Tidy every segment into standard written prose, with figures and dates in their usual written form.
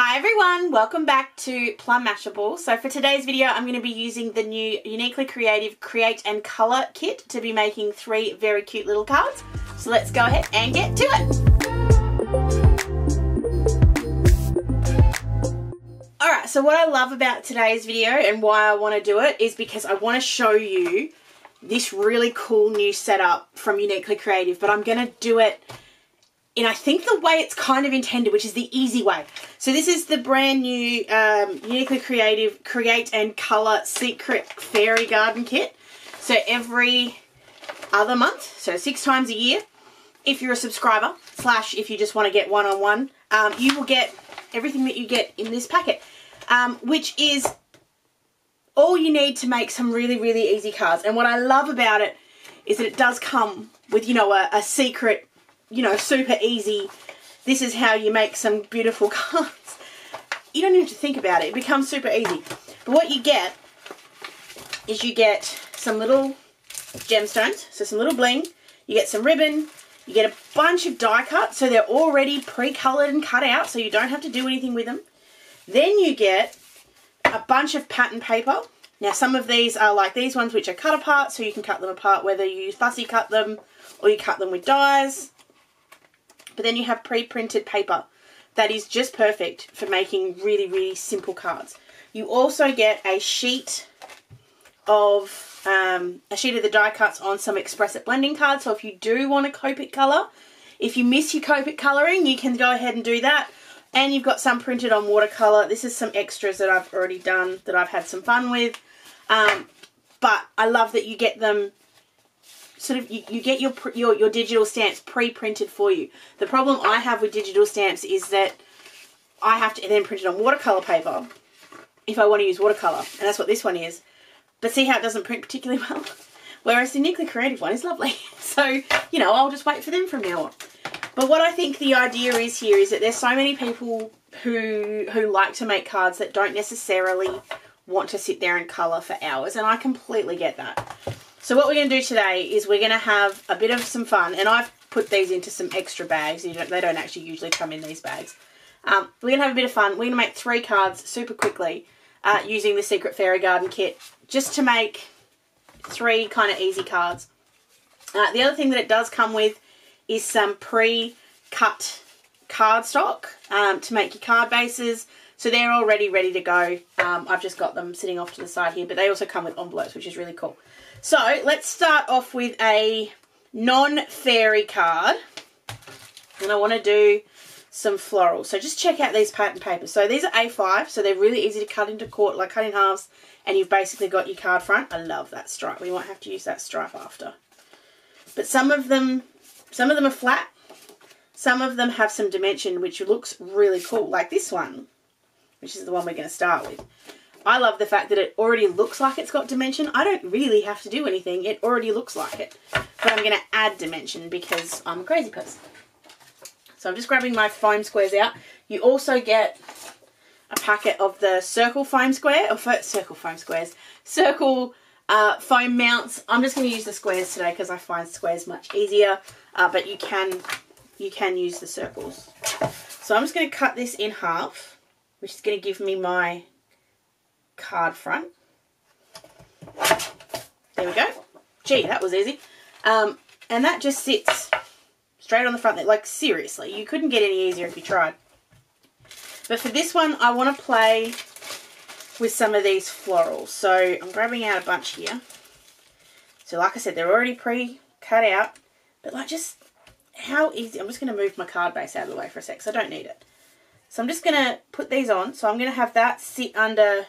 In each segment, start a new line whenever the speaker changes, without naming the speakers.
Hi everyone, welcome back to Plum Mashable. So for today's video I'm going to be using the new Uniquely Creative Create and Colour kit to be making 3 very cute little cards. So let's go ahead and get to it. Alright, so what I love about today's video and why I want to do it is because I want to show you this really cool new setup from Uniquely Creative, but I'm going to do it in, I think, the way it's kind of intended, which is the easy way. So this is the brand new Uniquely Creative Create and Colour Secret Fairy Garden Kit. So every other month, so 6 times a year, if you're a subscriber, / if you just want to get one-on-one, you will get everything that you get in this packet, which is all you need to make some really, really easy cards. And what I love about it is that it does come with, you know, a secret, you know, super easy, this is how you make some beautiful cards. You don't even have to think about it. It becomes super easy. But what you get is you get some little gemstones, so some little bling. You get some ribbon. You get a bunch of die cuts, so they're already pre-coloured and cut out, so you don't have to do anything with them. Then you get a bunch of pattern paper. Now some of these are like these ones, which are cut apart, so you can cut them apart whether you fussy cut them or you cut them with dies. But then you have pre-printed paper that is just perfect for making really, really simple cards. You also get a sheet of the die cuts on some Express It blending cards. So if you do want a copic colour, if you miss your copic colouring, you can go ahead and do that. And you've got some printed on watercolour. This is some extras that I've already done that I've had some fun with. But I love that you get them sort of, you get your digital stamps pre-printed for you. The problem I have with digital stamps is that I have to then print it on watercolour paper if I want to use watercolour, and that's what this one is. But see how it doesn't print particularly well? Whereas the Uniquely Creative one is lovely. So, you know, I'll just wait for them from now on. But what I think the idea is here is that there's so many people who like to make cards that don't necessarily want to sit there and colour for hours, and I completely get that. So what we're going to do today is we're going to have a bit of some fun, and I've put these into some extra bags. They don't actually usually come in these bags. We're going to have a bit of fun. We're going to make 3 cards super quickly using the Secret Fairy Garden Kit, just to make 3 kind of easy cards. The other thing that it does come with is some pre-cut cardstock to make your card bases. So they're already ready to go. I've just got them sitting off to the side here, but they also come with envelopes, which is really cool. So let's start off with a non-fairy card, and I want to do some florals. So just check out these pattern papers. So these are A5, so they're really easy to cut into cut in halves, and you've basically got your card front. I love that stripe. We might have to use that stripe after. But some of them are flat. Some of them have some dimension, which looks really cool, like this one, which is the one we're going to start with. I love the fact that it already looks like it's got dimension. I don't really have to do anything. It already looks like it. But I'm going to add dimension because I'm a crazy person. So I'm just grabbing my foam squares out. You also get a packet of the circle foam square, or circle foam squares, circle foam mounts. I'm just going to use the squares today because I find squares much easier. But you can use the circles. So I'm just going to cut this in half, which is going to give me my card front. There we go. Gee, that was easy. And that just sits straight on the front there. Like, seriously, you couldn't get any easier if you tried. But for this one, I want to play with some of these florals. So I'm grabbing out a bunch here. So like I said, they're already pre-cut out. But like, just how easy. I'm just going to move my card base out of the way for a sec, so I don't need it. So I'm just going to put these on. So I'm going to have that sit under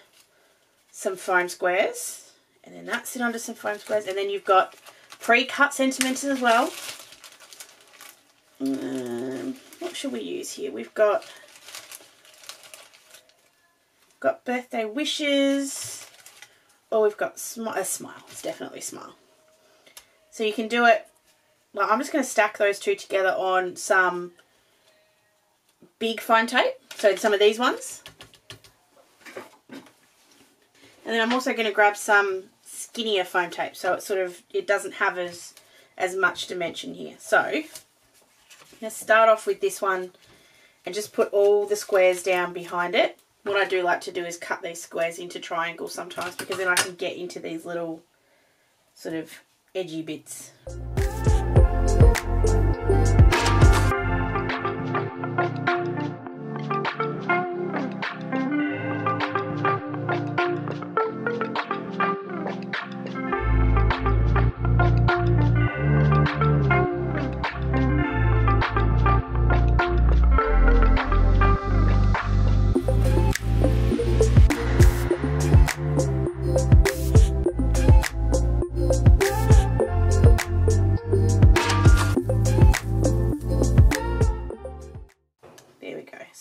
some foam squares, and then that sit under some foam squares, and then you've got pre-cut sentiments as well. What should we use here? We've got birthday wishes, or we've got a smile. It's definitely smile. So you can do it. Well, I'm just going to stack those 2 together on some big foam tape. So some of these ones. And then I'm also going to grab some skinnier foam tape, so it doesn't have as much dimension here. So I'm going to start off with this one and just put all the squares down behind it. What I do like to do is cut these squares into triangles sometimes, because then I can get into these little sort of edgy bits.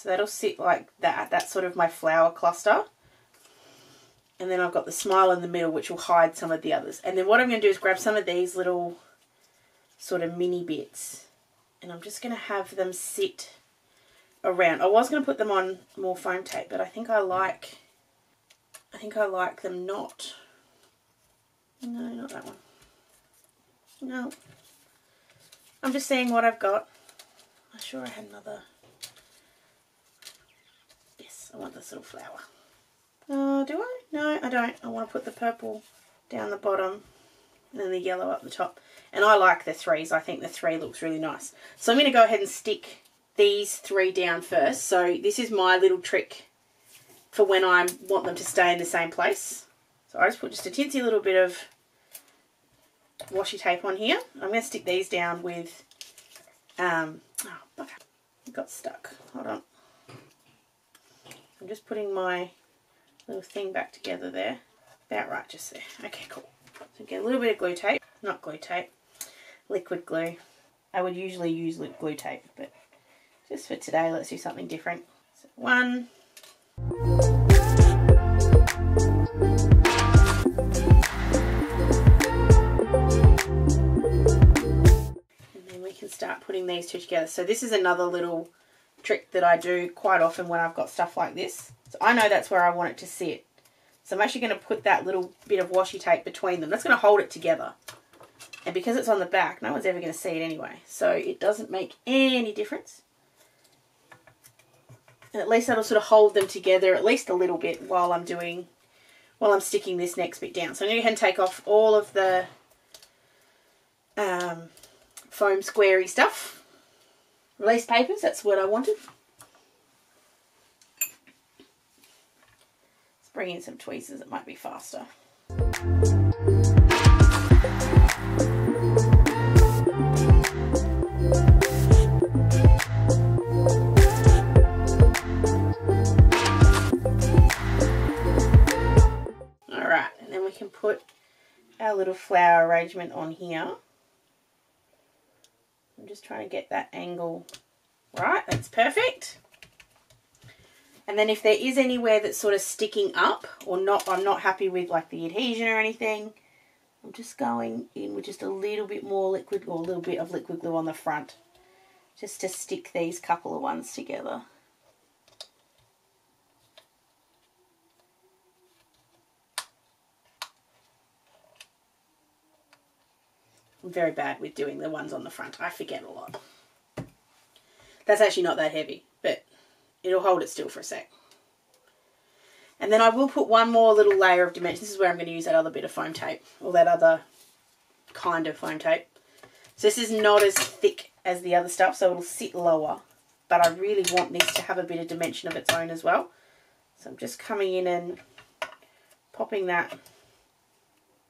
That'll sit like that. That's sort of my flower cluster. And then I've got the smile in the middle, which will hide some of the others. And then what I'm going to do is grab some of these little sort of mini bits, and I'm just going to have them sit around. I was going to put them on more foam tape, but I think I like them not. No, not that one. No. I'm just seeing what I've got. I'm sure I had another. I want this little flower. Do I? No, I don't. I want to put the purple down the bottom and then the yellow up the top. And I like the threes. I think the 3 looks really nice. So I'm going to go ahead and stick these 3 down first. So this is my little trick for when I want them to stay in the same place. So I just put just a tinsy little bit of washi tape on here. I'm going to stick these down with, oh, bugger. It got stuck. Hold on. I'm just putting my little thing back together there. About right, just there. Okay, cool. So get a little bit of glue tape. Not glue tape. Liquid glue. I would usually use glue tape, but just for today, let's do something different. So 1. And then we can start putting these 2 together. So this is another little trick that I do quite often when I've got stuff like this. So I know that's where I want it to sit. So I'm actually going to put that little bit of washi tape between them. That's going to hold it together. And because it's on the back, no one's ever going to see it anyway. So it doesn't make any difference. And at least that'll sort of hold them together at least a little bit while I'm sticking this next bit down. So I'm going to go ahead and take off all of the foam squarey stuff. Release papers, that's what I wanted. Let's bring in some tweezers, it might be faster. Alright, and then we can put our little flower arrangement on here. I'm just trying to get that angle right. That's perfect. And then if there is anywhere that's sort of sticking up or not, I'm not happy with like the adhesion or anything, I'm just going in with just a little bit more liquid or a little bit of liquid glue on the front just to stick these couple of ones together. I'm very bad with doing the ones on the front. I forget a lot. That's actually not that heavy, but it'll hold it still for a sec. And then I will put one more little layer of dimension. This is where I'm going to use that other bit of foam tape, or that other kind of foam tape. So this is not as thick as the other stuff, so it'll sit lower. But I really want this to have a bit of dimension of its own as well. So I'm just coming in and popping that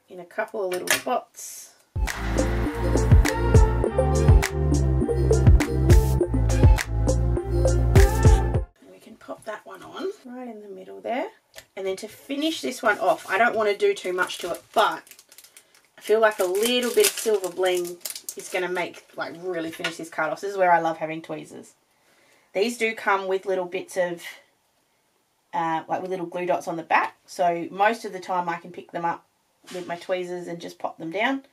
in a couple of little spots. We can pop that one on right in the middle there. And then to finish this one off, I don't want to do too much to it, but I feel like a little bit of silver bling is going to make, like, really finish this card off. This is where I love having tweezers. These do come with little bits of, like with little glue dots on the back. So most of the time I can pick them up with my tweezers and just pop them down.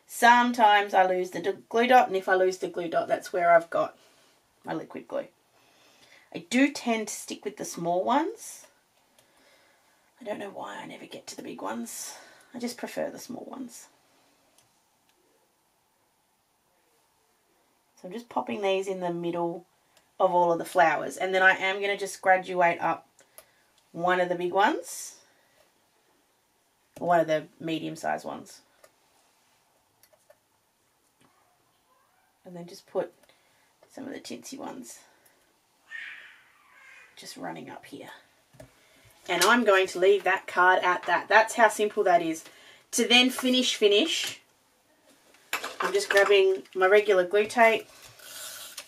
Sometimes I lose the glue dot, and if I lose the glue dot, that's where I've got my liquid glue. I do tend to stick with the small ones. I don't know why I never get to the big ones. I just prefer the small ones. So I'm just popping these in the middle of all of the flowers. And then I am going to just graduate up one of the big ones, one of the medium-sized ones. And then just put some of the tinsy ones just running up here. And I'm going to leave that card at that. That's how simple that is. To then finish, I'm just grabbing my regular glue tape.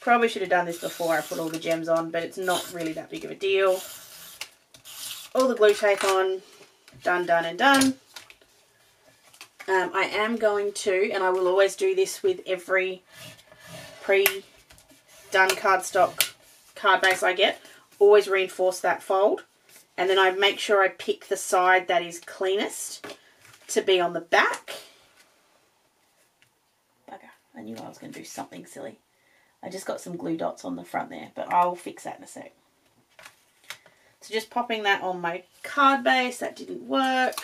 Probably should have done this before I put all the gems on, but it's not really that big of a deal. All the glue tape on. Done, done, and done. I am going to, and I will always do this with every pre-done cardstock card base I get, always reinforce that fold. And then I make sure I pick the side that is cleanest to be on the back. Bugger, I knew I was going to do something silly. I just got some glue dots on the front there, but I'll fix that in a sec. So just popping that on my card base. That didn't work.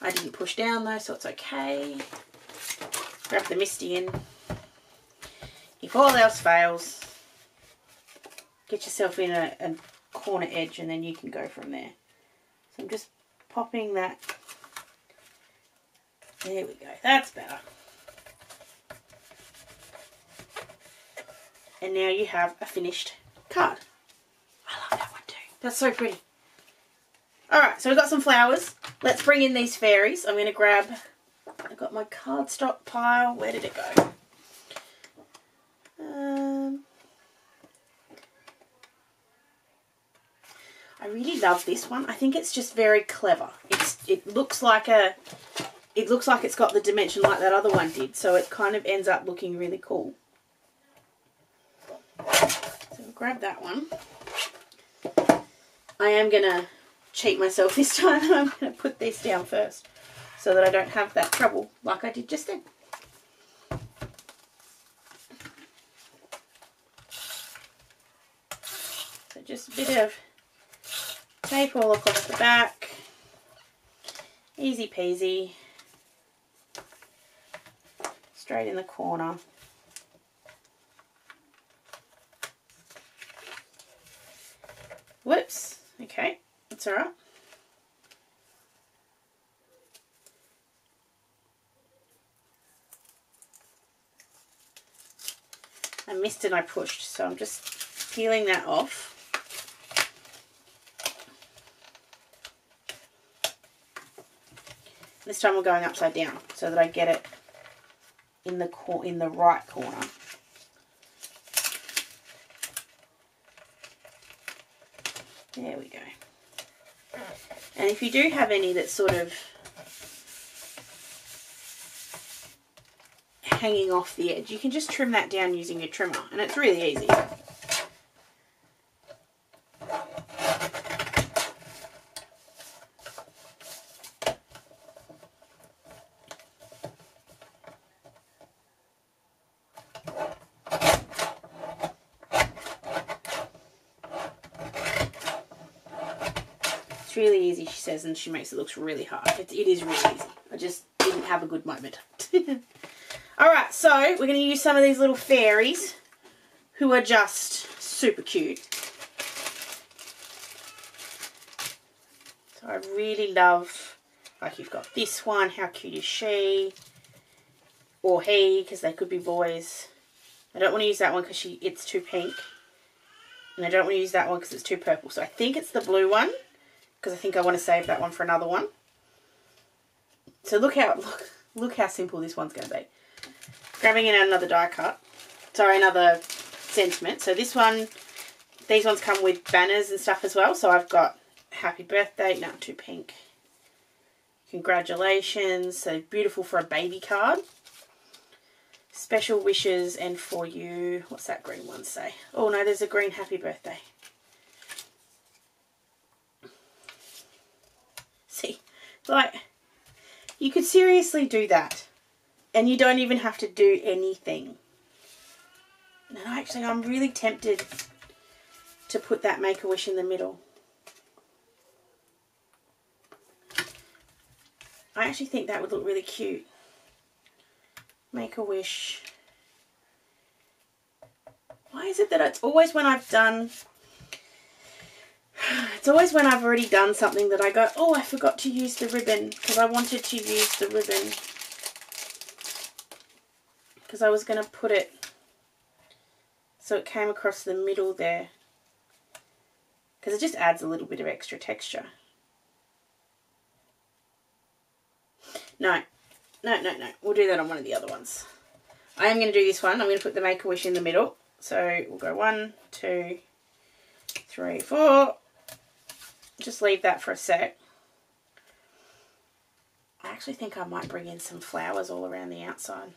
I didn't push down though, so it's okay. Grab the Misty in. If all else fails, get yourself in a corner edge and then you can go from there. So I'm just popping that. There we go. That's better. And now you have a finished card. I love that one too. That's so pretty. Alright, so we've got some flowers. Let's bring in these fairies. I'm going to grab, I've got my cardstock pile. Where did it go? I really love this one. I think it's just very clever. It looks like it's got the dimension like that other one did, so it kind of ends up looking really cool. So I'll grab that one. I am gonna cheat myself this time. I'm gonna put this down first so that I don't have that trouble like I did just then. So just a bit of tape all across the back. Easy peasy. Straight in the corner. Whoops. Okay, that's alright. I missed and I pushed, so I'm just peeling that off. This time we're going upside down so that I get it in the right corner. There we go. And if you do have any that's sort of hanging off the edge, you can just trim that down using your trimmer, and it's really easy. Really easy, she says, and she makes it look really hard. It is really easy. I just didn't have a good moment. Alright, so we're going to use some of these little fairies who are just super cute. So I really love, like, you've got this one. How cute is she? Or he, because they could be boys. I don't want to use that one because it's too pink. And I don't want to use that one because it's too purple. So I think it's the blue one, because I think I want to save that one for another one. So look how simple this one's going to be. Grabbing in another die cut. Sorry, another sentiment. So this one, these ones come with banners and stuff as well. So I've got happy birthday, no, too pink. Congratulations, so beautiful for a baby card. Special wishes and for you. What's that green one say? Oh no, there's a green happy birthday. See, like, you could seriously do that and you don't even have to do anything. No, actually, I'm really tempted to put that Make-A-Wish in the middle. I actually think that would look really cute. Make-A-Wish. Why is it that it's always when I've done... It's always when I've already done something that I go, oh, I forgot to use the ribbon, because I wanted to use the ribbon. Because I was going to put it so it came across the middle there. Because it just adds a little bit of extra texture. No. We'll do that on one of the other ones. I am going to do this one. I'm going to put the Make-A-Wish in the middle. So we'll go 1, 2, 3, 4. Just leave that for a sec. I actually think I might bring in some flowers all around the outside.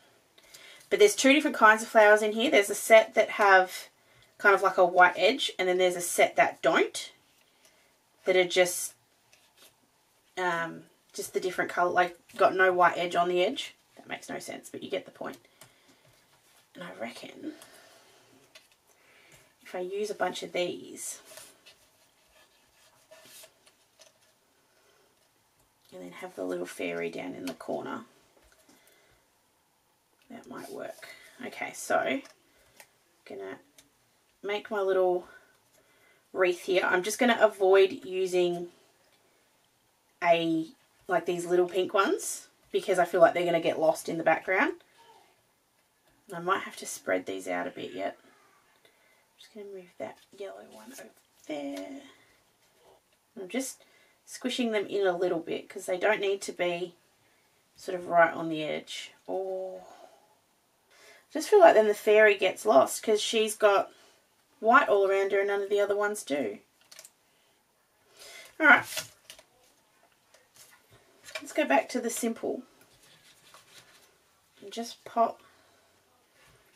But there's 2 different kinds of flowers in here. There's a set that have kind of like a white edge, and then there's a set that don't. That are just the different colour, like got no white edge on the edge. That makes no sense, but you get the point. And I reckon if I use a bunch of these, and then have the little fairy down in the corner, that might work. Okay, so I'm gonna make my little wreath here. I'm just gonna avoid using like these little pink ones because I feel like they're gonna get lost in the background. And I might have to spread these out a bit yet. I'm just gonna move that yellow one over there. I'm just squishing them in a little bit because they don't need to be sort of right on the edge. Oh, I just feel like then the fairy gets lost because she's got white all around her and none of the other ones do. Alright, let's go back to the simple and just pop.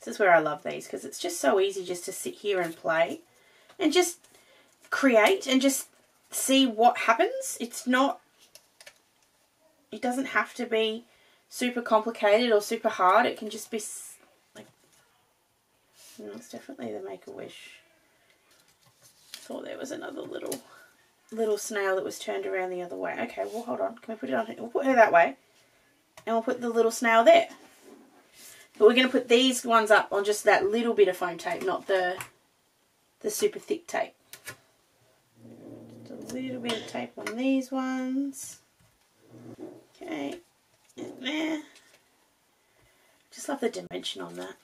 This is where I love these because it's just so easy just to sit here and play and just create and just see what happens. It's not, it doesn't have to be super complicated or super hard. It can just be like, no, it's definitely the Make-A-Wish. I thought there was another little snail that was turned around the other way. Okay, well hold on, can we put it on here? We'll put her that way and we'll put the little snail there. But we're going to put these ones up on just that little bit of foam tape, not the super thick tape. Just a little bit of tape on these ones. Okay, and there. Just love the dimension on that.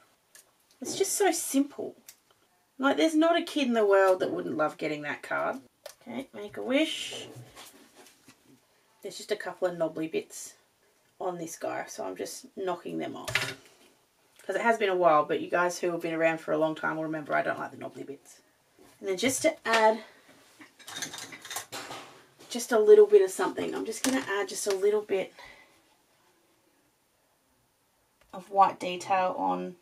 It's just so simple. Like, there's not a kid in the world that wouldn't love getting that card. Okay, Make-A-Wish. There's just a couple of knobbly bits on this guy, so I'm just knocking them off. Because it has been a while, but you guys who have been around for a long time will remember I don't like the knobbly bits. And then just to add just a little bit of something, I'm just going to add just a little bit of white detail on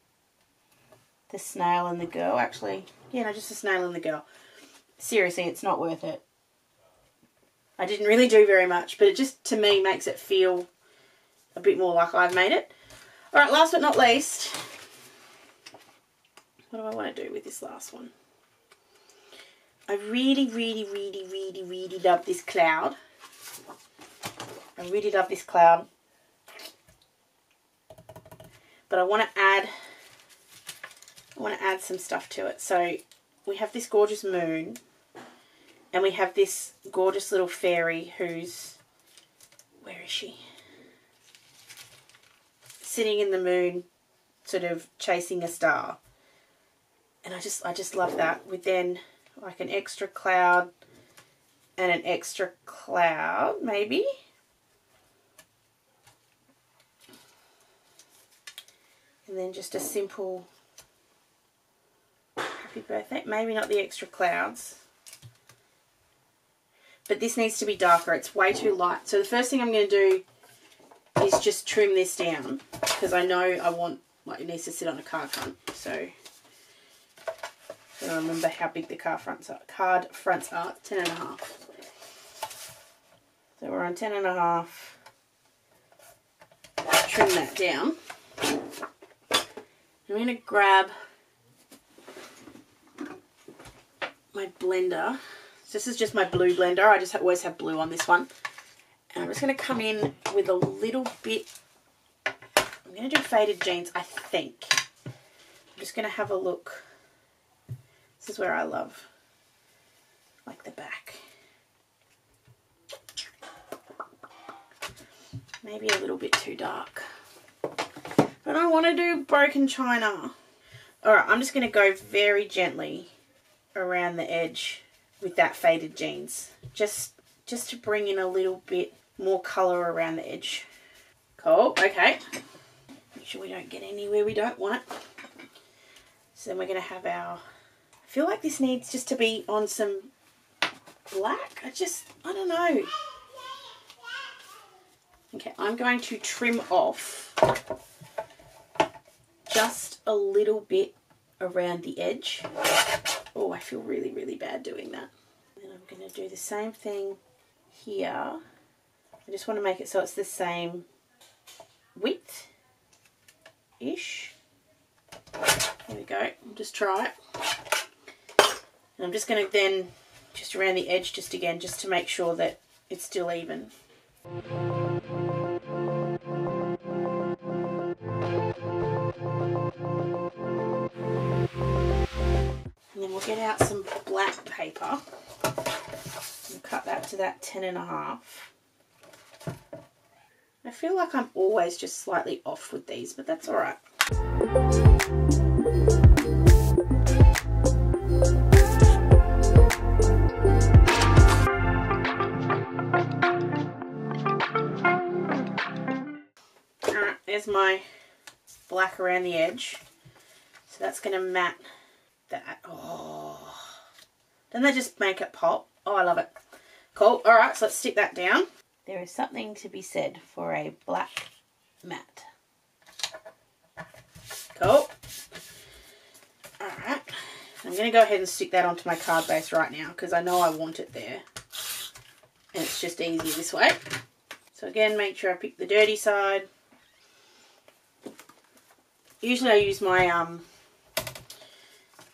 the snail and the girl. Actually, yeah, no, just the snail and the girl. Seriously, it's not worth it. I didn't really do very much, but it just, to me, makes it feel a bit more like I've made it. Alright, last but not least, what do I want to do with this last one? I really love this cloud. I really love this cloud. But I want to add some stuff to it. So we have this gorgeous moon and we have this gorgeous little fairy who's, where is she? Sitting in the moon, sort of chasing a star. And I just love that, with then like an extra cloud and an extra cloud maybe. And then just a simple happy birthday. Maybe not the extra clouds. But this needs to be darker. It's way too light. So the first thing I'm going to do is just trim this down because I know I want, like, it needs to sit on a card front. So I remember how big the card fronts are. 10.5. So we're on 10.5. Trim that down. I'm going to grab my blender. This is just my blue blender. I just always have blue on this one. And I'm just going to come in with a little bit. I'm going to do faded jeans, I think. I'm just going to have a look This is where I love, like, the back. Maybe a little bit too dark. But I want to do broken china. Alright, I'm just going to go very gently around the edge with that faded jeans. Just to bring in a little bit more colour around the edge. Cool, okay. Make sure we don't get anywhere we don't want it. So then we're going to have our... I feel like this needs just to be on some black. I don't know. Okay, I'm going to trim off just a little bit around the edge. Oh, I feel really, really bad doing that. And I'm going to do the same thing here. I just want to make it so it's the same width-ish. There we go. I'll just try it. And I'm just going to then, just around the edge, just to make sure that it's still even. And then we'll get out some black paper and cut that to that 10.5. I feel like I'm always just slightly off with these, but that's all right. Alright, there's my black around the edge. So that's going to mat that. Oh, doesn't that just make it pop? Oh, I love it. Cool. Alright, so let's stick that down. There is something to be said for a black mat. Cool. Alright, I'm going to go ahead and stick that onto my card base right now because I know I want it there. And it's just easier this way. So again, make sure I pick the dirty side. Usually I use my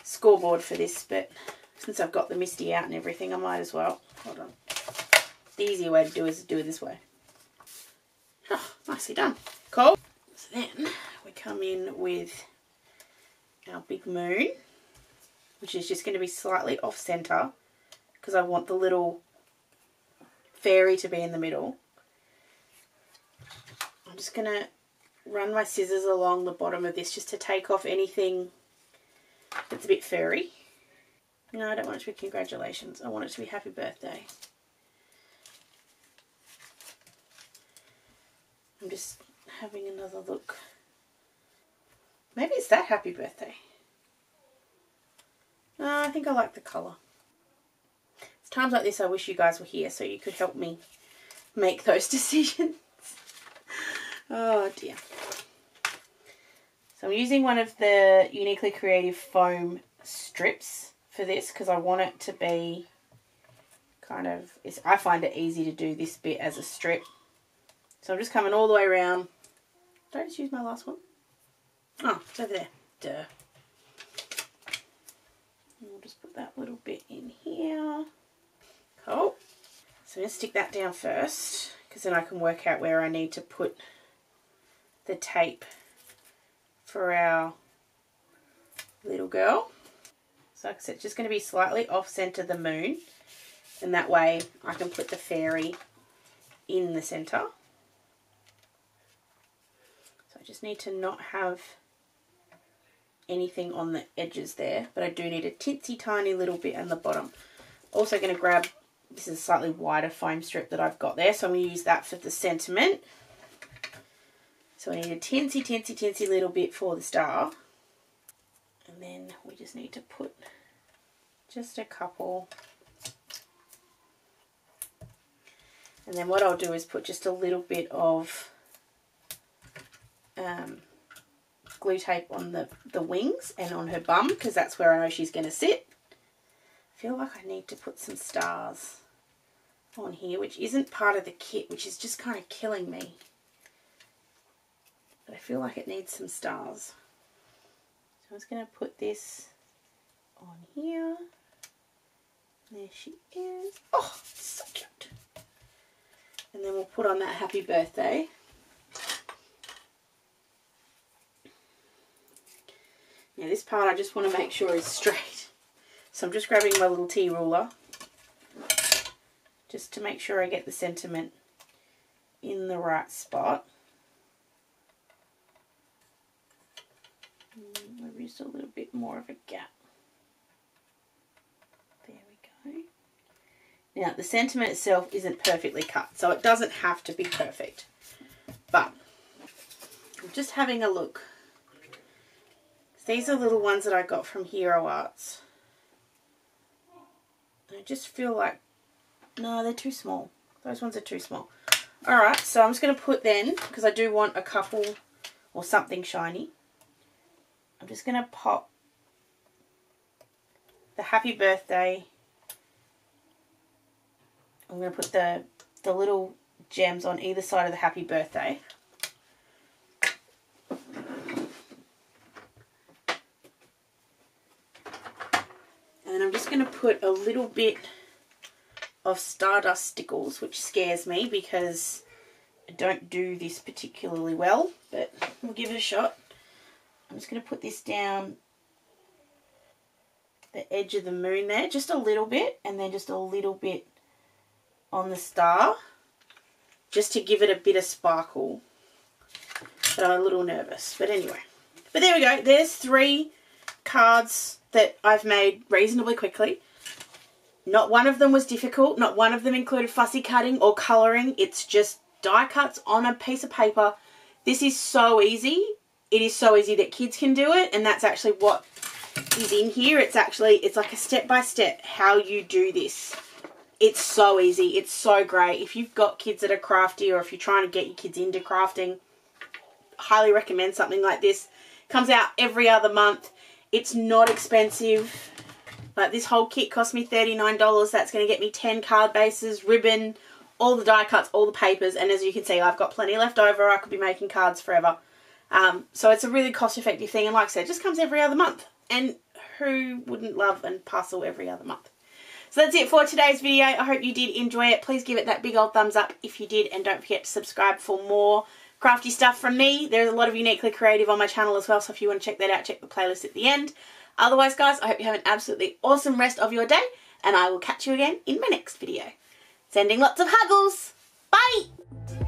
scoreboard for this, but since I've got the Misty out and everything, I might as well. Hold on. The easier way to do is to do it this way. Oh, nicely done. Cool. So then we come in with our big moon, which is just going to be slightly off center because I want the little fairy to be in the middle. I'm just going to run my scissors along the bottom of this just to take off anything that's a bit furry. No, I don't want it to be congratulations. I want it to be happy birthday. I'm just having another look. Maybe it's that happy birthday. No, I think I like the colour. It's times like this I wish you guys were here so you could help me make those decisions. Oh dear. So I'm using one of the Uniquely Creative foam strips for this because I want it to be kind of, I find it easy to do this bit as a strip. So I'm just coming all the way around. Did I just use my last one? Oh, it's over there. Duh. And we'll just put that little bit in here. Cool. So I'm going to stick that down first because then I can work out where I need to put the tape for our little girl. So like I said, it's just going to be slightly off center the moon, and that way I can put the fairy in the center. So I just need to not have anything on the edges there, but I do need a teensy tiny little bit on the bottom. Also going to grab, this is a slightly wider foam strip that I've got there, so I'm going to use that for the sentiment. So I need a teensy little bit for the star. And then we just need to put just a couple. And then what I'll do is put just a little bit of glue tape on the wings and on her bum because that's where I know she's going to sit. I feel like I need to put some stars on here, which isn't part of the kit, which is just kind of killing me. But I feel like it needs some stars. So I'm just going to put this on here. There she is. Oh, so cute. And then we'll put on that happy birthday. Now this part I just want to make sure is straight. So I'm just grabbing my little T ruler just to make sure I get the sentiment in the right spot. Maybe just a little bit more of a gap. There we go. Now the sentiment itself isn't perfectly cut, so it doesn't have to be perfect. But I'm just having a look. These are little ones that I got from Hero Arts. I just feel like, no, they're too small. Those ones are too small. Alright, so I'm just going to put then, because I do want a couple or something shiny, I'm just going to pop the happy birthday. I'm going to put the little gems on either side of the happy birthday. And I'm just going to put a little bit of Stardust stickles, which scares me because I don't do this particularly well, but we'll give it a shot. I'm just going to put this down the edge of the moon there, just a little bit, and then just a little bit on the star, just to give it a bit of sparkle. But I'm a little nervous, but anyway. But there we go, there's 3 cards that I've made reasonably quickly. Not one of them was difficult, not one of them included fussy cutting or colouring. It's just die cuts on a piece of paper. This is so easy. It is so easy that kids can do it, and that's actually what is in here. It's like a step-by-step how you do this. It's so easy. It's so great. If you've got kids that are crafty, or if you're trying to get your kids into crafting, highly recommend something like this. Comes out every other month. It's not expensive. Like, this whole kit cost me $39. That's going to get me 10 card bases, ribbon, all the die cuts, all the papers. And as you can see, I've got plenty left over. I could be making cards forever. So it's a really cost-effective thing. And like I said, it just comes every other month. And who wouldn't love a parcel every other month? So that's it for today's video. I hope you did enjoy it. Please give it that big old thumbs up if you did. And don't forget to subscribe for more crafty stuff from me. There's a lot of Uniquely Creative on my channel as well. So if you want to check that out, check the playlist at the end. Otherwise, guys, I hope you have an absolutely awesome rest of your day. And I will catch you again in my next video. Sending lots of huggles. Bye!